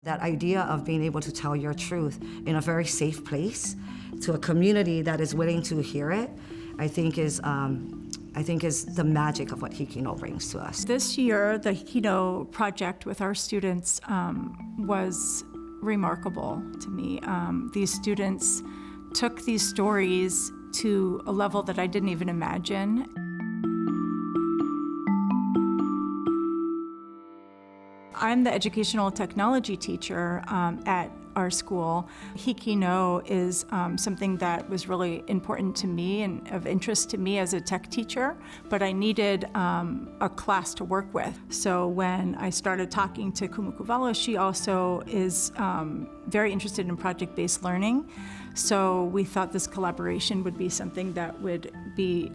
That idea of being able to tell your truth in a very safe place to a community that is willing to hear it, I think is the magic of what HIKI NŌ brings to us. This year, the HIKI NŌ project with our students was remarkable to me. These students took these stories to a level that I didn't even imagine. I'm the educational technology teacher at our school. HIKI NŌ is something that was really important to me and of interest to me as a tech teacher, but I needed a class to work with. So when I started talking to Kumukuvala, she also is very interested in project-based learning. So we thought this collaboration would be something that would be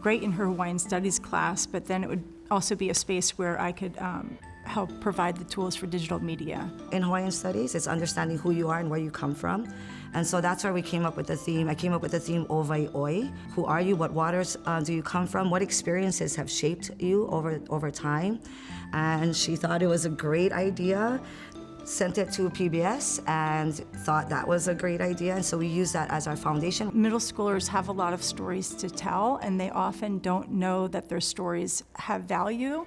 great in her Hawaiian Studies class, but then it would also be a space where I could help provide the tools for digital media. In Hawaiian Studies, it's understanding who you are and where you come from. And so that's where we came up with the theme. I came up with the theme Owaiʻoi. Who are you? What waters do you come from? What experiences have shaped you over time? And she thought it was a great idea, sent it to PBS and thought that was a great idea, and so we use that as our foundation. Middle schoolers have a lot of stories to tell, and they often don't know that their stories have value.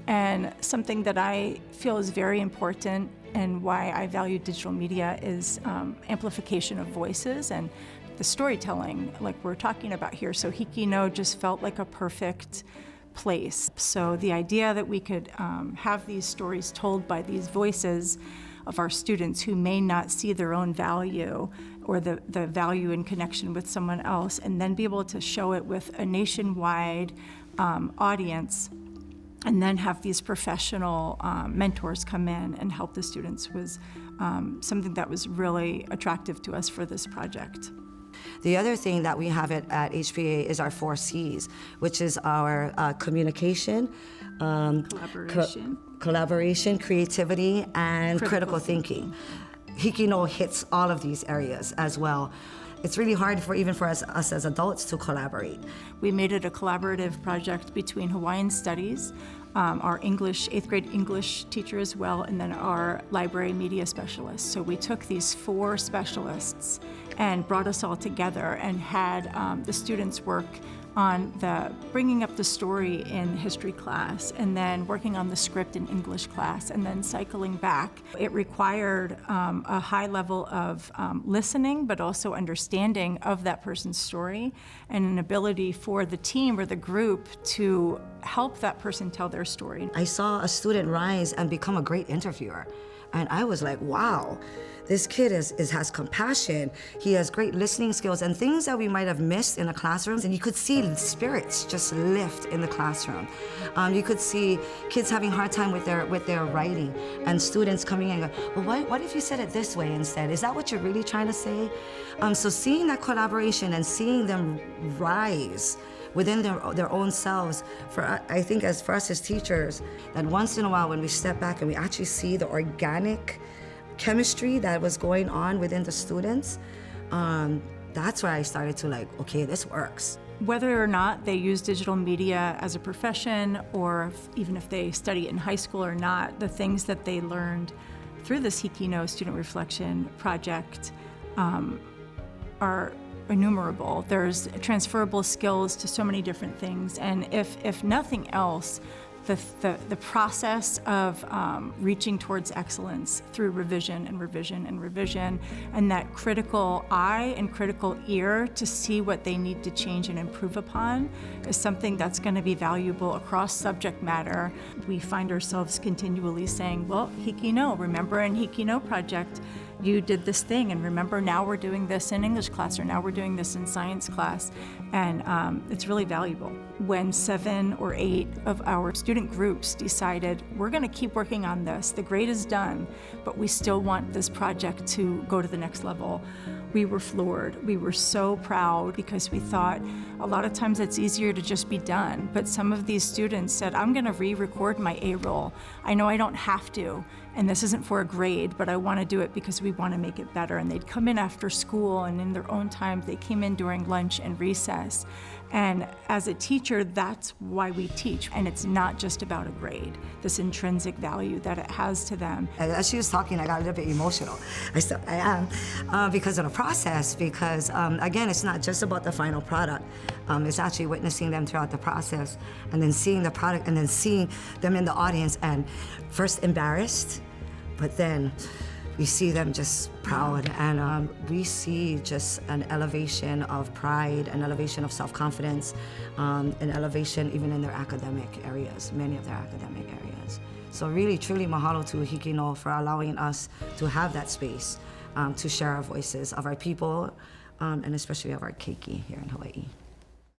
And something that I feel is very important and why I value digital media is amplification of voices and the storytelling like we're talking about here. So HIKI NŌ just felt like a perfect place. So the idea that we could have these stories told by these voices of our students who may not see their own value or the value in connection with someone else, and then be able to show it with a nationwide audience, and then have these professional mentors come in and help the students was something that was really attractive to us for this project. The other thing that we have at HPA is our 4 C's, which is our communication, collaboration, creativity, and critical thinking. HIKI NŌ hits all of these areas as well. It's really hard even for us as adults to collaborate. We made it a collaborative project between Hawaiian Studies, our 8th grade English teacher as well, and then our library media specialist. So we took these 4 specialists and brought us all together and had the students work on bringing up the story in history class, and then working on the script in English class, and then cycling back. It required a high level of listening, but also understanding of that person's story, and an ability for the team or the group to help that person tell their story. I saw a student rise and become a great interviewer, and I was like, wow. This kid has compassion. He has great listening skills and things that we might have missed in the classrooms. And you could see spirits just lift in the classroom. You could see kids having a hard time with their writing, and students coming in and go, well, what if you said it this way instead? Is that what you're really trying to say? So seeing that collaboration and seeing them rise within their own selves, I think for us as teachers, that once in a while when we step back and we actually see the organic chemistry that was going on within the students, that's where I started to okay, this works. Whether or not they use digital media as a profession, or even if they study it in high school or not, the things that they learned through this HIKI NŌ Student Reflection Project are innumerable. There's transferable skills to so many different things, and if nothing else, the process of reaching towards excellence through revision and revision and revision, and that critical eye and critical ear to see what they need to change and improve upon is something that's going to be valuable across subject matter. We find ourselves continually saying, well, HIKI NŌ, remember in HIKI NŌ project, you did this thing, and remember now we're doing this in English class, or now we're doing this in science class, and it's really valuable. When 7 or 8 of our student groups decided, we're going to keep working on this, the grade is done, but we still want this project to go to the next level, we were floored. We were so proud, because we thought a lot of times it's easier to just be done, but some of these students said, I'm going to re-record my A roll. I know I don't have to, and this isn't for a grade, but I want to do it because we want to make it better. And they'd come in after school, and in their own time, they came in during lunch and recess. And as a teacher, that's why we teach. And it's not just about a grade, this intrinsic value that it has to them. As she was talking, I got a little bit emotional. I am, because of the process, because again, it's not just about the final product. It's actually witnessing them throughout the process, and then seeing the product, and then seeing them in the audience, and first embarrassed, but then we see them just proud, and we see just an elevation of pride, an elevation of self-confidence, an elevation even in their academic areas, many of their academic areas. So really, truly mahalo to HIKI NŌ for allowing us to have that space to share our voices of our people, and especially of our keiki here in Hawaii.